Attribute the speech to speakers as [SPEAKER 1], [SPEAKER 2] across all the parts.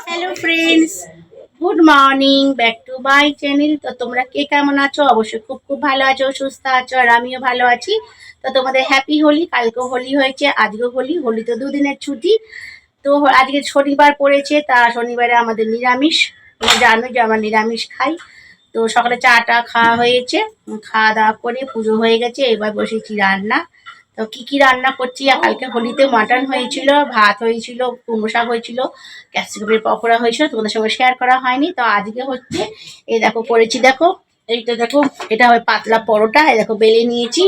[SPEAKER 1] Hello friends, good morning, back to my channel. তো তোমরা কে কেমন আছো? অবশ্যই খুব খুব ভালো আছো, সুস্থ আছো, আর আমিও ভালো আছি। তো তোমাদের হ্যাপি হোলি। কালকেও হোলি হয়েছে, আজকেও হোলি। হোলি তো দুদিনের ছুটি। তো আজকে শনিবার পড়েছে, তা শনিবারে আমাদের নিরামিষ। তোমরা জানো যে আমরা নিরামিষ খাই। তো সকালে চাটা খাওয়া হয়েছে, খাওয়া দাওয়া করে পুজো হয়ে গেছে, এবার বসেছি রান্না। তো কি রান্না করছি, কালকে হোলিতে মাটন হয়েছিল, ভাত হয়েছিল, কুমড়ো শাক হয়েছিল, ক্যাপসিকামের পকোড়া হয়েছিল, তোমাদের সঙ্গে শেয়ার করা হয়নি। তো আজকে হচ্ছে এই দেখো করেছি, দেখো এইটা দেখো, এটা হবে পাতলা পরোটা, এই দেখো বেলে নিয়েছি।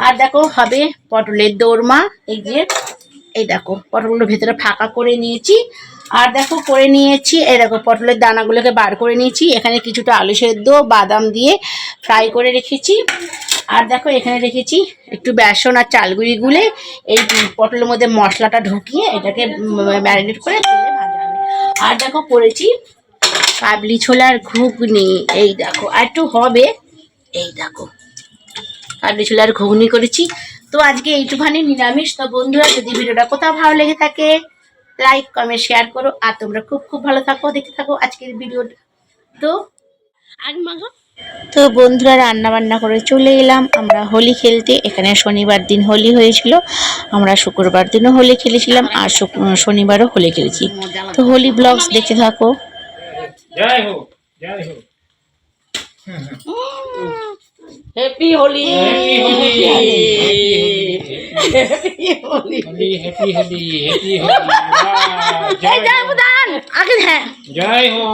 [SPEAKER 1] আর দেখো হবে পটলের দোরমা, এই দেখো পটলগুলো ভেতরে ফাঁকা করে নিয়েছি। আর দেখো করে নিয়েছি, এই দেখো পটলের দানাগুলোকে বার করে নিয়েছি। এখানে কিছুটা আলু সেদ্ধ বাদাম দিয়ে ফ্রাই করে রেখেছি। আর দেখো এখানে রেখেছি একটু বেসন আর চালগুড়ি গুলে এই পটলের মধ্যে মশলাটা ঢুকিয়ে এটাকে ম্যারিনেট করে তেলে ভাজা হবে। আর দেখো করেছি কাবলি ছোলার ঘুগনি, এই দেখো আর একটু হবে, এই দেখো কাবলি ছোলার ঘুগনি করেছি। তো আজকে এইটুখানি নিরামিষ। তো বন্ধুরা, যদি ভিডিওটা কোথাও ভালো লেগে থাকে লাইক কমেন্ট শেয়ার করো, আর তোমরা খুব খুব ভালো থাকো, দেখতে থাকো আজকের ভিডিওটা। তো তো বন্ধুরা, রান্না বান্না করে চলে এলাম আমরা হোলি খেলতে। এখানে শনিবার দিন হোলি হয়েছিল, আমরা শুক্রবার দিনও হোলি খেলেছিলাম, আর শনিবারও হোলি খেলেছি। তো হোলি ব্লগস দেখতে থাকো।
[SPEAKER 2] জয় হোক, জয় হোক।
[SPEAKER 1] Happy Holi,
[SPEAKER 2] happy Holi,
[SPEAKER 1] happy Holi,
[SPEAKER 2] happy Holi, happy Holi. জয়
[SPEAKER 1] জয় বুদান আগে, হ্যাঁ
[SPEAKER 2] জয় হো,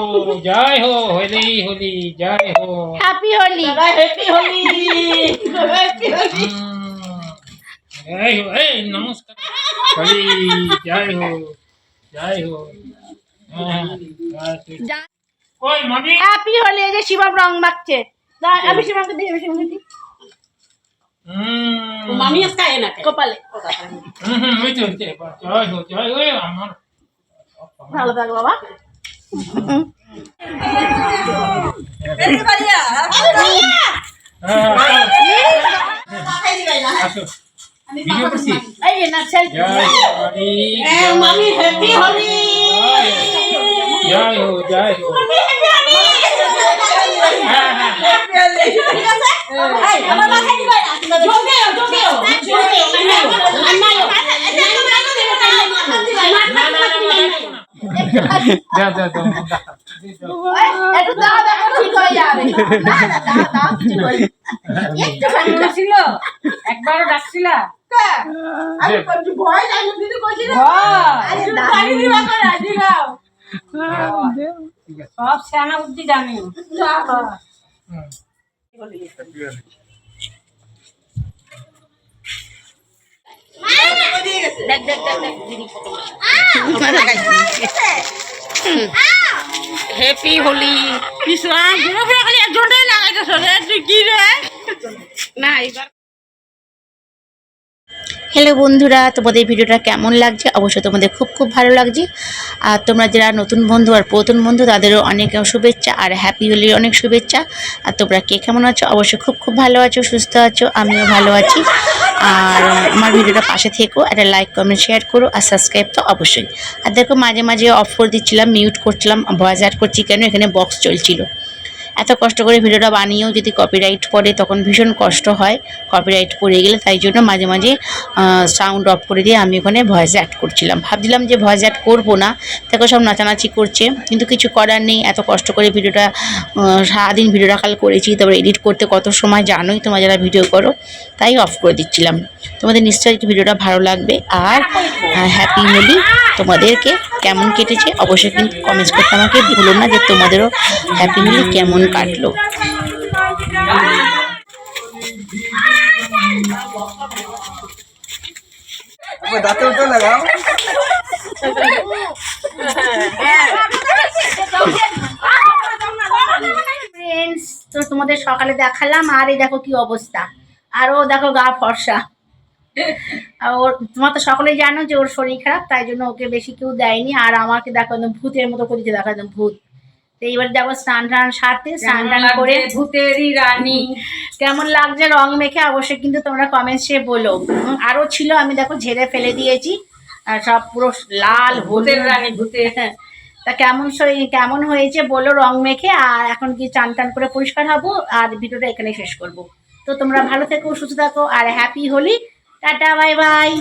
[SPEAKER 2] জয় হো, হোলি হোলি, জয় হো,
[SPEAKER 1] happy Holi, happy Holi, happy Holi.
[SPEAKER 2] জয় হো, এই নমস্কার। হোলি, জয় হো, জয় হো। কই মামি?
[SPEAKER 1] হ্যাপি হোলি। এই যে শিবম রং মাখছে, আমি শিবমকে দিই, আমি শিবমকে দিই।
[SPEAKER 3] মামি আজকে না
[SPEAKER 1] কপালে
[SPEAKER 2] ওই তো জয় হো, জয় হো। আমার
[SPEAKER 1] ভালো থাকো বাবা।
[SPEAKER 2] আসো ভিডিও করছি।
[SPEAKER 1] এই না সেলফি।
[SPEAKER 2] জয় হোলি,
[SPEAKER 3] মামি হ্যাপি হোলি,
[SPEAKER 2] জয় হো, জয় হো। হ্যাঁ হ্যাঁ
[SPEAKER 3] আমার মাথায় দিবা না, জোগেও জোগেও জোগেও নাইও
[SPEAKER 2] দাও দাও দাও।
[SPEAKER 1] একটু দাও, দেখো ঠিক হয়ে যাবে। না না, দাও কিছু বলি। একটু
[SPEAKER 3] ছিল একবারও ডাকছিলা
[SPEAKER 1] আমি কত ভয় লাগে, দিদি কইছি না। আরে
[SPEAKER 3] দাঁড়ি দিবা করে রাজি গাও
[SPEAKER 2] ঠিক আছে।
[SPEAKER 3] সব সেনা বুদ্ধি জানি
[SPEAKER 1] দেখ দেখ দেখ দেখ দিদি ফটো। হ্যাপি হোলি।
[SPEAKER 3] কৃষ্ণা ঘুরে ফিরে খালি একজনটাই লাগাইতেছ রে, তুই কি রে
[SPEAKER 1] না এবার। হ্যালো বন্ধুরা, তোমাদের ভিডিওটা কেমন লাগছে? অবশ্যই তোমাদের খুব খুব ভালো লাগছে। আর তোমরা যারা নতুন বন্ধু আর পুরাতন বন্ধু তাদেরও অনেক শুভেচ্ছা, আর হ্যাপি হোলির অনেক শুভেচ্ছা। আর তোমরা কে কেমন আছো? অবশ্যই খুব খুব ভালো আছো, সুস্থ আছো, আমিও ভালো আছি। আর আমার ভিডিওটা পাশে থেকো, একটা লাইক কমেন্ট শেয়ার করো, আর সাবস্ক্রাইব তো অবশ্যই। আর দেখো মাঝে মাঝে অফ করে দিচ্ছিলাম, মিউট করছিলাম, ভয়েস অ্যাড করছি কেন, এখানে বক্স চলছিল। এত কষ্ট করে ভিডিওটা বানিয়েও যদি কপিরাইট পড়ে তখন ভীষণ কষ্ট হয়, কপিরাইট পড়ে গেলে। তাই জন্য মাঝে মাঝে সাউন্ড অফ করে দিয়ে আমি ওখানে ভয়েস অ্যাড করছিলাম। ভাবছিলাম যে ভয়েস অ্যাড করবো না, দেখো সব নাচানাচি করছে, কিন্তু কিছু করার নেই। এত কষ্ট করে ভিডিওটা সারাদিন ভিডিও রাখাল করেছি, তারপরে এডিট করতে কত সময় জানোই তোমরা যারা ভিডিও করো, তাই অফ করে দিচ্ছিলাম। তোমাদের নিশ্চয়ই ভিডিওটা ভালো লাগবে। আর হ্যাপি হোলি। তোমাদেরকে কেমন কেটেছে অবশ্যই কিন্তু কমেন্টস করতে আমাকে ভুলো না, যে তোমাদেরও হ্যাপি হোলি কেমন কাটলো।
[SPEAKER 4] দাঁতে উঠে লাগাও।
[SPEAKER 1] ফ্রেন্ডস, তো তোমাদের সকালে দেখালাম, আর এই দেখো কি অবস্থা, আর ও দেখো গা ফর্সা। ওর তোমার তো সকলেই জানো যে ওর শরীর খারাপ, তাই জন্য ওকে বেশি কেউ দেয়নি। আর আমাকে দেখো একদম ভূতের মতো করে দেখা, একদম ভূত। তো এইবার যাবো স্নান টান সারতে, স্নান টান করে
[SPEAKER 3] ভূতেরই রানী
[SPEAKER 1] কেমন লাগছে রং মেখে অবশ্যই কিন্তু তোমরা কমেন্টসে বলো। আরও ছিল, আমি দেখো ঝেড়ে ফেলে দিয়েছি। আর সব পুরো লাল
[SPEAKER 3] ভূতের
[SPEAKER 1] হলুদ।
[SPEAKER 3] রানী, ভূতের।
[SPEAKER 1] হ্যাঁ। তা কেমন হয়েছে বলো রং মেখে। আর এখন কি চান টান করে পরিষ্কার হবো আর ভিডিওটা এখানে শেষ করব। তো তোমরা ভালো থেকো, সুস্থ থাকো আর happy Holi. Tata, bye by.